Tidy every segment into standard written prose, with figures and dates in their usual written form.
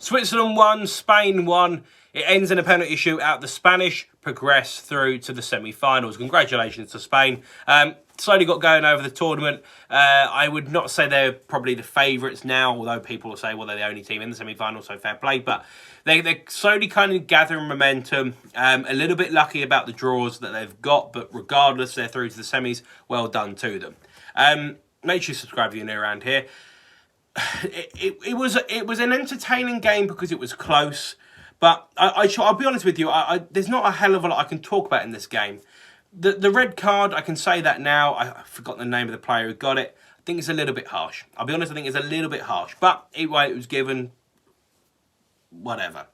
Switzerland won, Spain won. It ends in a penalty shootout. The Spanish progress through to the semi-finals. Congratulations to Spain. Slowly got going over the tournament. I would not say they're probably the favourites now, although people will say, well, they're the only team in the semi-finals, so fair play. But they're slowly kind of gathering momentum. A little bit lucky about the draws that they've got, but regardless, they're through to the semis. Well done to them. Make sure you subscribe if you're new around here. It was an entertaining game because it was close, but I'll be honest with you, there's not a hell of a lot I can talk about in this game. The red card, I can say that now. I forgot the name of the player who got it. I think it's a little bit harsh. I'll be honest, I think it's a little bit harsh, but anyway, it was given. Whatever.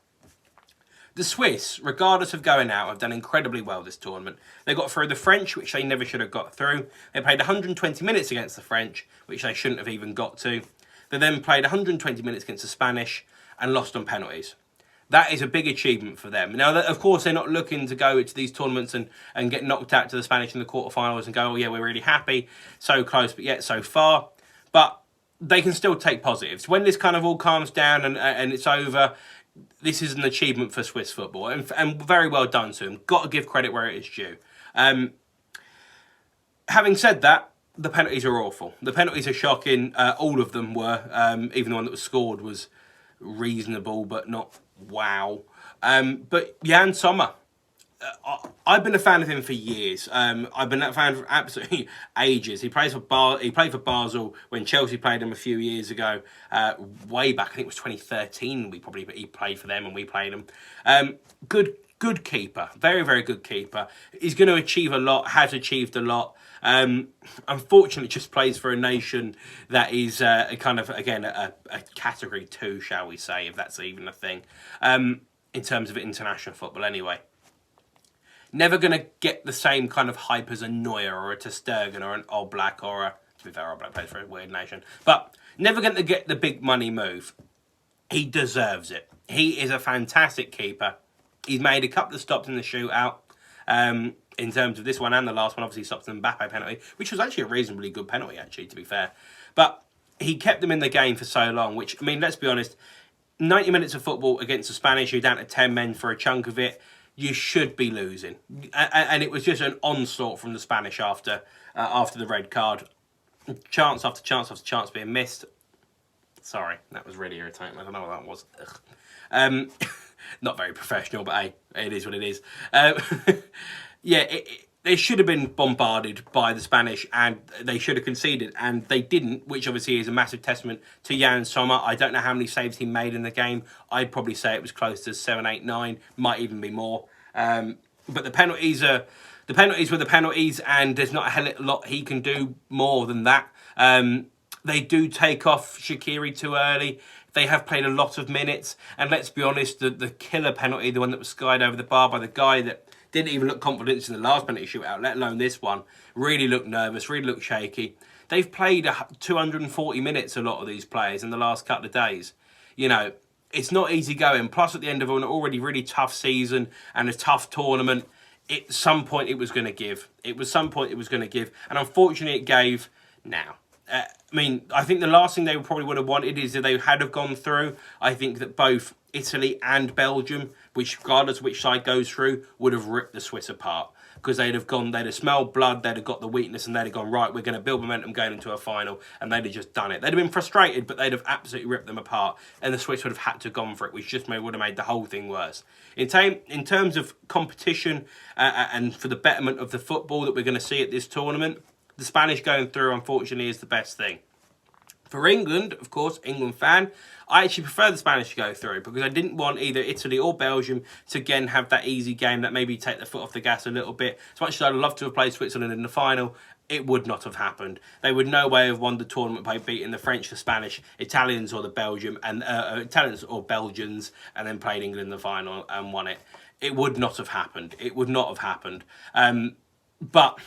The Swiss, regardless of going out, have done incredibly well this tournament. They got through the French, which they never should have got through. They played 120 minutes against the French, which they shouldn't have even got to. They then played 120 minutes against the Spanish and lost on penalties. That is a big achievement for them. Now, of course, they're not looking to go to these tournaments and get knocked out to the Spanish in the quarterfinals and go, oh, yeah, we're really happy. So close, but yet so far. But they can still take positives. When this kind of all calms down and it's over, this is an achievement for Swiss football. And very well done to them. Got to give credit where it is due. Having said that, the penalties are awful. The penalties are shocking. All of them were. Even the one that was scored was reasonable, but not wow. But Jan Sommer, I've been a fan of him for years. I've been a fan for absolutely ages. He played for Basel when Chelsea played him a few years ago. Way back, I think it was 2013. He played for them and we played him. Good keeper. Very, very good keeper. He's going to achieve a lot. Has achieved a lot. Unfortunately, just plays for a nation that is a kind of, again, a category 2, shall we say, if that's even a thing, in terms of international football anyway. Never going to get the same kind of hype as a Neuer or a ter Stegen or an Oblak or a, to be fair, Oblak plays for a weird nation, but never going to get the big money move. He deserves it. He is a fantastic keeper. He's made a couple of stops in the shootout. In terms of this one and the last one, obviously stops the Mbappe penalty, which was actually a reasonably good penalty, actually, to be fair. But he kept them in the game for so long, which, I mean, let's be honest, 90 minutes of football against the Spanish, you're down to 10 men for a chunk of it, you should be losing. And it was just an onslaught from the Spanish after the red card. Chance after chance after chance being missed. Sorry, that was really irritating. I don't know what that was. Not very professional, but hey, it is what it is. Yeah, they should have been bombarded by the Spanish and they should have conceded, and they didn't, which obviously is a massive testament to Jan Sommer. I don't know how many saves he made in the game. I'd probably say it was close to 7, 8, 9, might even be more. But the penalties were the penalties, and there's not a hell of a lot he can do more than that. They do take off Shaqiri too early. They have played a lot of minutes, and let's be honest, the killer penalty, the one that was skied over the bar by the guy that didn't even look confident in the last penalty shootout, let alone this one, really looked nervous, really looked shaky. They've played 240 minutes, a lot of these players, in the last couple of days. You know, it's not easy going. Plus, at the end of an already really tough season and a tough tournament, at some point it was going to give. And unfortunately, it gave now. I mean, I think the last thing they probably would have wanted is if they had have gone through. I think that both Italy and Belgium, which regardless of which side goes through, would have ripped the Swiss apart. Because they'd have smelled blood, they'd have got the weakness, and they'd have gone, right, we're going to build momentum going into a final, and they'd have just done it. They'd have been frustrated, but they'd have absolutely ripped them apart, and the Swiss would have had to have gone for it, which just would have made the whole thing worse. In terms of competition and for the betterment of the football that we're going to see at this tournament, the Spanish going through, unfortunately, is the best thing. For England, of course, England fan, I actually prefer the Spanish to go through because I didn't want either Italy or Belgium to, again, have that easy game that maybe take the foot off the gas a little bit. As much as I'd love to have played Switzerland in the final, it would not have happened. They would no way have won the tournament by beating the French, the Spanish, Italians or the Belgium, and Italians or Belgians, and then played England in the final and won it. It would not have happened. It would not have happened. But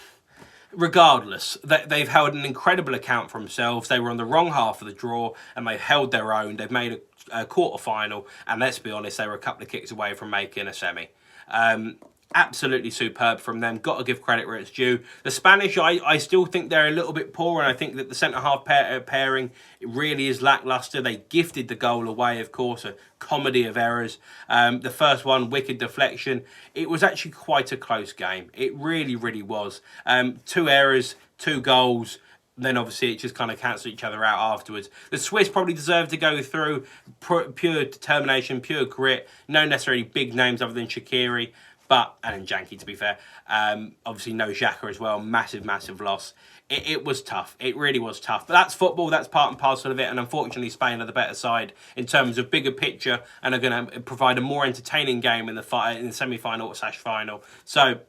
regardless, they've held an incredible account for themselves. They were on the wrong half of the draw and they've held their own. They've made a quarter final, and let's be honest, they were a couple of kicks away from making a semi. absolutely superb from them. Got to give credit where it's due. The Spanish, I still think they're a little bit poor, and I think that the centre-half pairing really is lacklustre. They gifted the goal away, of course, a comedy of errors. The first one, wicked deflection. It was actually quite a close game. It really, really was. 2 errors, 2 goals. Then obviously it just kind of cancelled each other out afterwards. The Swiss probably deserved to go through. Pure determination, pure grit. No necessarily big names other than Shaqiri, and Janky, to be fair. Obviously no Xhaka as well. Massive, massive loss. It was tough. It really was tough. But that's football. That's part and parcel of it. And unfortunately, Spain are the better side in terms of bigger picture and are going to provide a more entertaining game in the semi-final / final. So,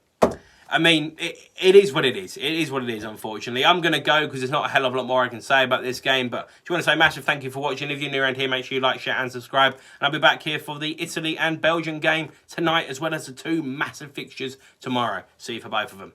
I mean, it is what it is. It is what it is, unfortunately. I'm going to go because there's not a hell of a lot more I can say about this game. But do you want to say a massive thank you for watching? If you're new around here, make sure you like, share and subscribe. And I'll be back here for the Italy and Belgium game tonight, as well as the 2 massive fixtures tomorrow. See you for both of them.